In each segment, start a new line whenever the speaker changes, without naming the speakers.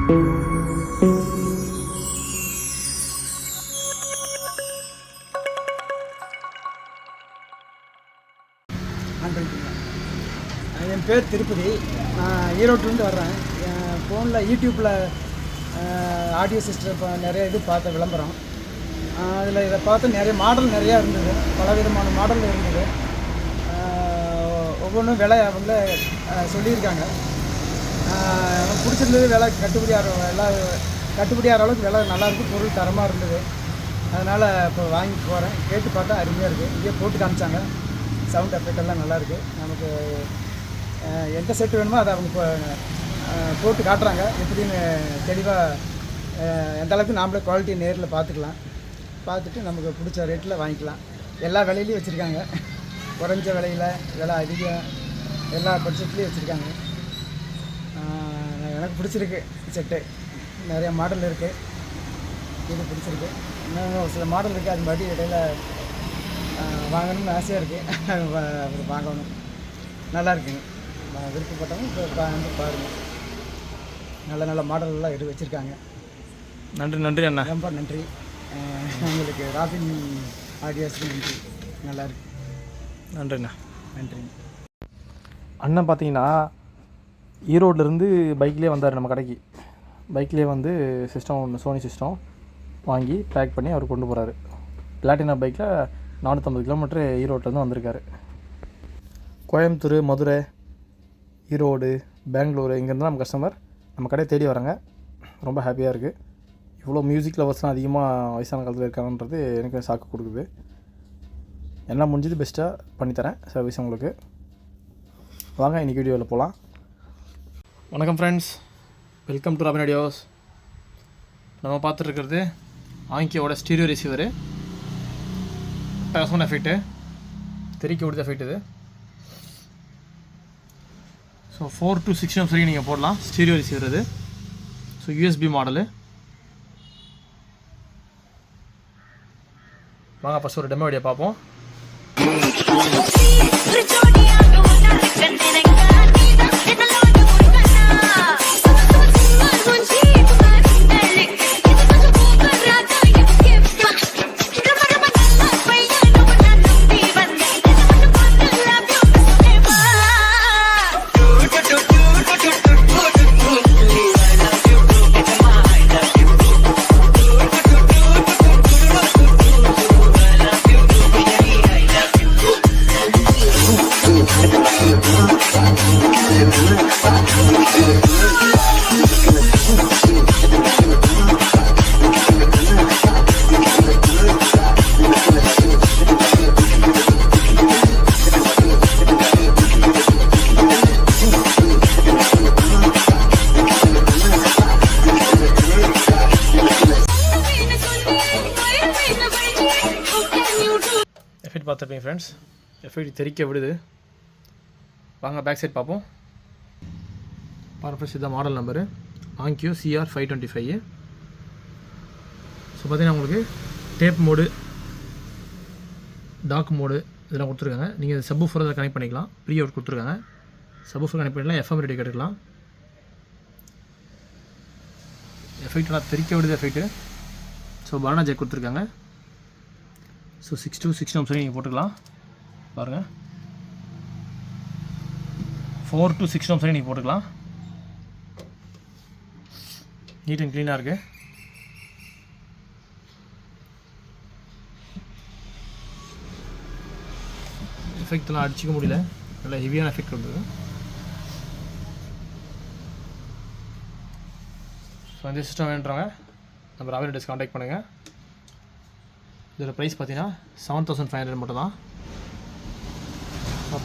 என் பேர் திருப்பதி. நான் ஈரோட்டிலேருந்து வர்றேன். என் ஃபோனில் யூடியூப்பில் ஆடியோ சிஸ்டம் இப்போ நிறைய இது பார்த்த விளம்பரம். அதில் இதை பார்த்து நிறைய மாடல் நிறையா இருந்தது, பலவிதமான மாடல் இருந்தது. ஒவ்வொன்றும் விலை அவங்களே சொல்லியிருக்காங்க. எனக்கு பிடிச்சிருந்தது, விலை கட்டுப்படியாகிற அளவுக்கு விலை நல்லாயிருக்கு, பொருள் தரமாக இருந்தது. அதனால் இப்போ வாங்கி போகிறேன். கேட்டு பார்த்தா அருமையாக இருக்குது. இங்கே போட்டு காமிச்சாங்க. சவுண்ட் எஃபெக்ட் எல்லாம் நல்லாயிருக்கு. நமக்கு எந்த செட்டு வேணுமோ அதை அவங்க போட்டு காட்டுறாங்க. எப்படின்னு தெளிவாக எந்த அளவுக்கு நாமளே குவாலிட்டி நேரில் பார்த்துட்டு நமக்கு பிடிச்ச ரேட்டில் வாங்கிக்கலாம். எல்லா விலையிலையும் வச்சுருக்காங்க. குறைஞ்ச விலையில், விலை அதிகம், எல்லா பட்ஜெட்லேயும் வச்சுருக்காங்க. எனக்கு பிடிச்சிருக்கு செட்டு. நிறைய மாடல் இருக்குது. இது பிடிச்சிருக்கு. இன்னும் சில மாடல் இருக்குது. அது மாதிரி இடையில் வாங்கணும்னு ஆசையாக இருக்குது. வாங்கணும். நல்லா இருக்குங்க. விருப்பப்பட்டவங்க இப்போ வந்து பாருங்கள். நல்ல மாடலெல்லாம் எடுத்து வச்சுருக்காங்க.
நன்றி அண்ணா.
ரொம்ப நன்றி உங்களுக்கு. ராபின் ஆடியோஸ்க்கு நன்றி. நல்லாயிருக்கு.
நன்றிண்ணா.
நன்றி.
அண்ணன் பார்த்தீங்கன்னா ஈரோட்லேருந்து பைக்லேயே வந்தார் நம்ம கடைக்கு. பைக்லேயே வந்து சிஸ்டம் ஒன்று, சோனி சிஸ்டம் வாங்கி பேக் பண்ணி அவர் கொண்டு போகிறாரு. பிளாட்டினா பைக்கில் 450 கிலோமீட்டர் ஈரோட்லேருந்து வந்திருக்காரு. கோயம்புத்தூர், மதுரை, ஈரோடு, பெங்களூர் இங்கேருந்து நம்ம கஸ்டமர் நம்ம கடையை தேடி வராங்க. ரொம்ப ஹாப்பியாக இருக்குது. இவ்வளோ மியூசிக் லவர்ஸ்லாம் அதிகமாக வயசான காலத்தில் இருக்காங்கன்றது எனக்கு சாக்கு கொடுக்குது. என்ன முடிஞ்சது பெஸ்ட்டாக பண்ணித்தரேன் சர்வீஸ் உங்களுக்கு. வாங்க இன்றைக்கி வீடியோவில் போகலாம். வணக்கம் friends, welcome to robin audios. நம்ம பார்த்துட்ருக்கிறது ஆங்கியோட ஸ்டீரியோ ரிசீவரு. அட்டகாசமான எஃபெக்ட்டு, தெறிக்க விடுத எஃபெக்ட் இது. ஸோ 4 to 6 நிமிஷம் வரைக்கும் நீங்கள் போடலாம். ஸ்டீரியோ ரிசீவர் இது. So USB model. வாங்க ஃபஸ்ட் ஒரு டெமோ வீடியோ பார்ப்போம். எஃபெக்ட் பார்த்துருப்பீங்க ஃப்ரெண்ட்ஸ். எஃபெக்ட் தெறிக்க விடுது. வாங்க பேக் சைட் பார்ப்போம். பாருங்க ஃப்ரெண்ட்ஸ், இதுதான் மாடல் நம்பரு ஆங்கியோ CR525. ஸோ பார்த்தீங்கன்னா உங்களுக்கு டேப் மோடு, டாக் மோடு இதெல்லாம் கொடுத்துருக்காங்க. நீங்கள் சப்வூஃபர் அதை கனெக்ட் பண்ணிக்கலாம். ப்ரீ அவுட் கொடுத்துருக்காங்க. சப்வூஃபர் கனெக்ட் பண்ணிக்கலாம். FM ரேடியோ கேட்டுக்கலாம். எஃபெக்ட் நல்லா தெறிக்க விடுது எஃபெக்ட்டு. ஸோ பனானா ஜெக் கொடுத்துருக்காங்க. ஸோ 6 to 6 நிமிஷம் நீங்கள் போட்டுக்கலாம். பாருங்கள், 4 to 6 நிமிஷம் நீங்கள் போட்டுக்கலாம். நீட் அண்ட் க்ளீனாக இருக்குது. எஃபெக்ட்லாம் அடிச்சிக்க முடியல. நல்லா ஹெவியான எஃபெக்ட் வந்தது. ஸோ இந்த சிஸ்டம் வேணுன்றவங்க நம்ம ராபின் ஆடியோஸ் கான்டாக்ட் பண்ணுங்கள். இதோட ப்ரைஸ் பார்த்தீங்கன்னா 7500 மட்டும் தான்.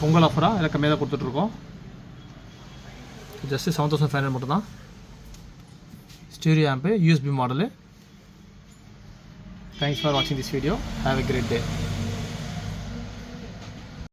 பொங்கல் ஆஃபராக இல்லை கம்மியாக தான் கொடுத்துட்ருக்கோம். ஜஸ்ட்டு 7500 மட்டும் தான். Stereo amp, USB model. Thanks for வாட்சிங் this video. Have a great day.